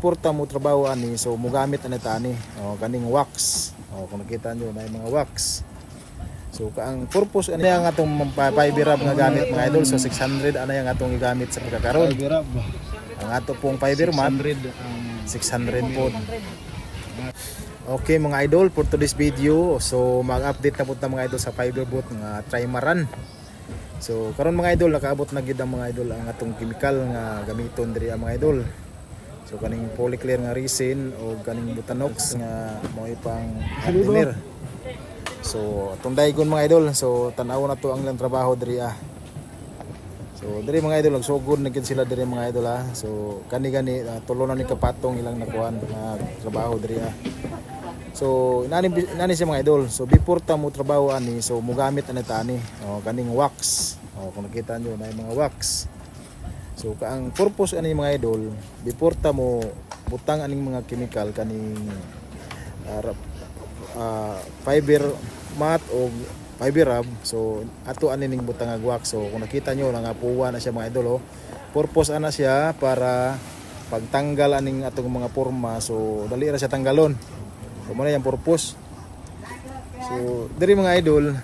Porta mo trabaho ani, so mugamit ani tani kaning wax. Kung nakita nyo na yung mga wax. So ang purpose ani ang atong fiber rub nga gamit mga idol. So 600 ana yang atong gigamit sa pagkakaroon. Fiber rub. Ang ato pong fiber mat 600 po. Okay mga idol, for today's video, so mag-update na po ta mga idol sa fiber boat nga trimaran. So karon mga idol, nakaabot na gid ang mga idol ang atong chemical nga gamiton diri mga idol. So kaning polyclear nga resin o kaning butanox nga mo ipang hardener. So atong daygon mga idol, so tan-aw na to ang ilang trabaho diri So diri mga idol, nagsugod na gid sila diri mga idol So kani-gani tulo na ni kapatong ilang nakuan nga trabaho diri So nani siya mga idol. So before ta mo trabaho ani, so mugamit ani tani kaning wax. Kung nakita nyo na yung mga wax. So ang purpose ani mga idol, before ta mo butang aning mga chemical kaning fiber mat o fiber rub, so ato ani ning butang nga wax. So kung nakita nyo nangapuwa na siya mga idol purpose ana siya para pagtanggal aning atong mga porma, so dali ra siya tanggalon. So mo na yung purpose. So diri mga idol,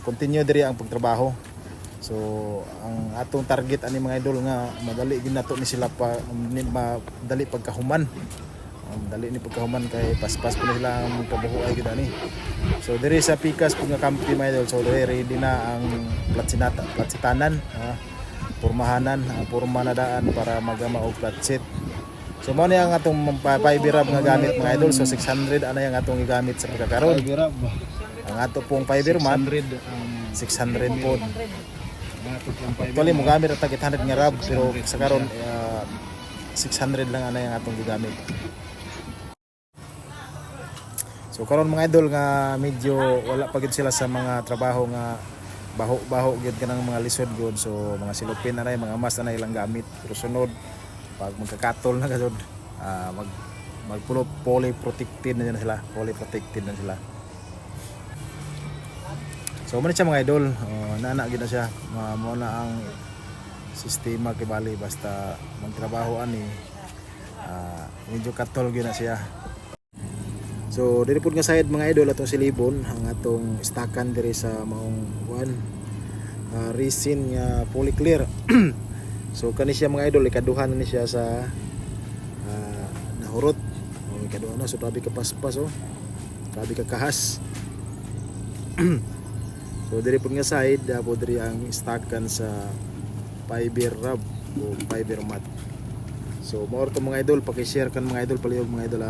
continue diri ang pagtrabaho. So ang atong target ani mga idol nga madali gid nato ni sila pa madali pagkahuman. Madali ni pagkahuman kay paspas po na sila ang pabuhuay gid ani. So diri sa pikas pud nga kampi mga idol, so diri ready na ang platsitanan, pormahanan, porma na daan para magama og platsit. So mo na ang atong fiber rub nga gamit mga idol. So 600 ana yang atong gigamit sa pagkakaroon. Fiber rub. Ang ato pong fiber mat 600 po. Actually mo gamit at 800 nga rub, pero sa karon 600 lang ana yang atong gigamit. So karon mga idol nga medyo wala pa gid sila sa mga trabaho nga baho gid kanang mga lisod gud. So mga silupin na ray, mga mas na ilang gamit. Pero sunod pag magkakatol na gud magpulo poly protected na sila, poly protected na sila. So man siya mga idol, nana gid na siya. Mo na ang sistema kay bali basta magtrabaho ani medyo katol gid na siya. So diri pud nga side mga idol atong silibon ang atong stakan diri sa maong resin nga polyclear. So kani siya mga idol, ikaduhan ni siya sa nahurot. Ikaduhan na, so grabe ka paspas grabe ka kahas. So diri pud nga side po diri ang stakan sa fiber rub o fiber mat. So more to mga idol, paki-share kan mga idol, palihog mga idol